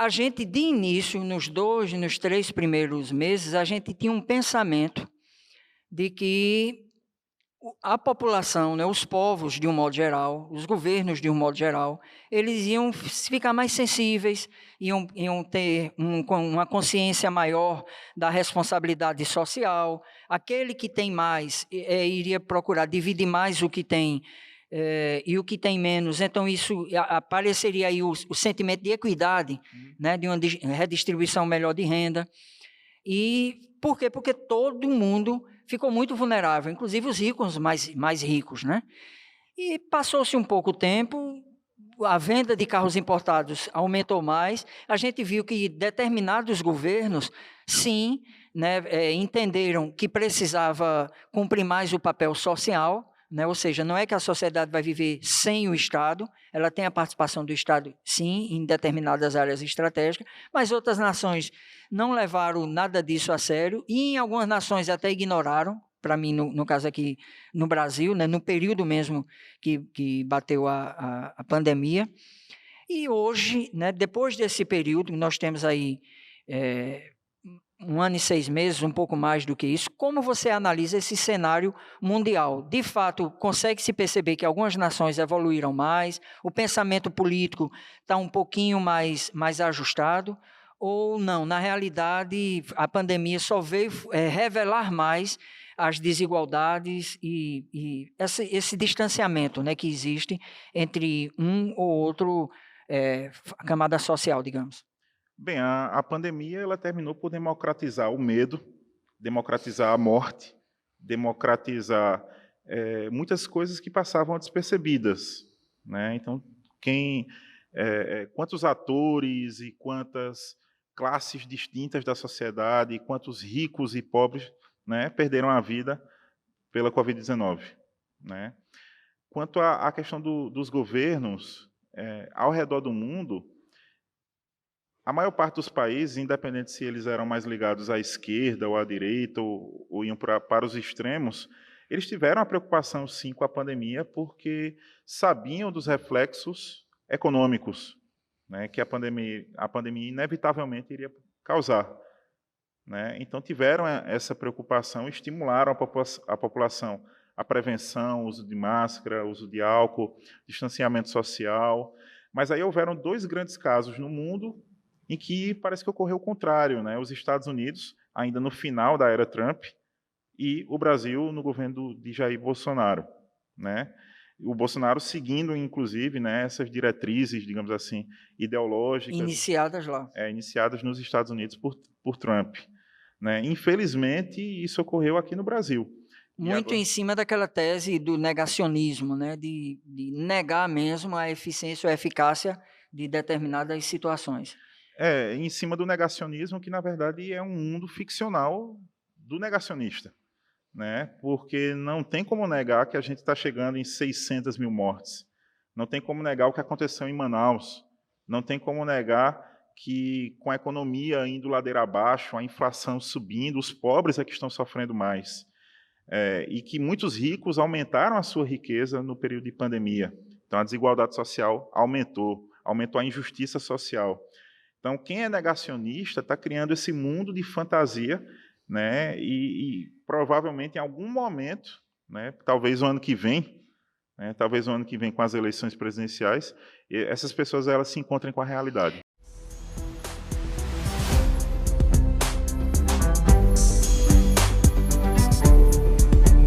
a gente, de início, nos 3 primeiros meses, a gente tinha um pensamento de que a população, né, os povos de um modo geral, os governos de um modo geral, eles iam ficar mais sensíveis, iam ter uma consciência maior da responsabilidade social. Aquele que tem mais iria procurar dividir mais o que tem, e o que tem menos. Então isso apareceria aí o sentimento de equidade, né, de uma redistribuição melhor de renda. E por quê? Porque todo mundo ficou muito vulnerável, inclusive os ricos mais ricos, né? E passou-se um pouco tempo, a venda de carros importados aumentou mais, a gente viu que determinados governos, sim, né, entenderam que precisava cumprir mais o papel social, né, ou seja, não é que a sociedade vai viver sem o Estado, ela tem a participação do Estado, sim, em determinadas áreas estratégicas, mas outras nações não levaram nada disso a sério e em algumas nações até ignoraram, para mim, no caso aqui no Brasil, né, no período mesmo que bateu a pandemia. E hoje, né, depois desse período, nós temos aí 1 ano e 6 meses, um pouco mais do que isso, como você analisa esse cenário mundial? De fato, consegue-se perceber que algumas nações evoluíram mais, o pensamento político está um pouquinho mais ajustado, ou não? Na realidade, a pandemia só veio revelar mais as desigualdades e esse distanciamento, né, que existe entre um ou outro camada social, digamos. Bem, a pandemia ela terminou por democratizar o medo, democratizar a morte, democratizar muitas coisas que passavam despercebidas, né? Então, quantos atores e quantas classes distintas da sociedade, quantos ricos e pobres, né, perderam a vida pela Covid-19, né? Quanto à questão dos governos ao redor do mundo, a maior parte dos países, independente se eles eram mais ligados à esquerda ou à direita, ou iam para os extremos, eles tiveram a preocupação, sim, com a pandemia, porque sabiam dos reflexos econômicos, né, que a pandemia inevitavelmente iria causar, né? Então tiveram essa preocupação, estimularam a população a prevenção, uso de máscara, uso de álcool, distanciamento social. Mas aí houveram 2 grandes casos no mundo em que parece que ocorreu o contrário, né? Os Estados Unidos, ainda no final da era Trump, e o Brasil no governo de Jair Bolsonaro, né? O Bolsonaro seguindo, inclusive, né, essas diretrizes, digamos assim, ideológicas, Iniciadas lá. iniciadas nos Estados Unidos por Trump, né? Infelizmente, isso ocorreu aqui no Brasil. E Muito agora, em cima daquela tese do negacionismo, né, de negar mesmo a eficiência ou a eficácia de determinadas situações. em cima do negacionismo, que na verdade é um mundo ficcional do negacionista, né? Porque não tem como negar que a gente está chegando em 600 mil mortes. Não tem como negar o que aconteceu em Manaus. Não tem como negar que, com a economia indo ladeira abaixo, a inflação subindo, os pobres é que estão sofrendo mais. E que muitos ricos aumentaram a sua riqueza no período de pandemia. Então, a desigualdade social aumentou a injustiça social. Então, quem é negacionista está criando esse mundo de fantasia, né? E provavelmente em algum momento, né? Talvez o ano que vem, né? Talvez o ano que vem com as eleições presidenciais, essas pessoas elas se encontrem com a realidade.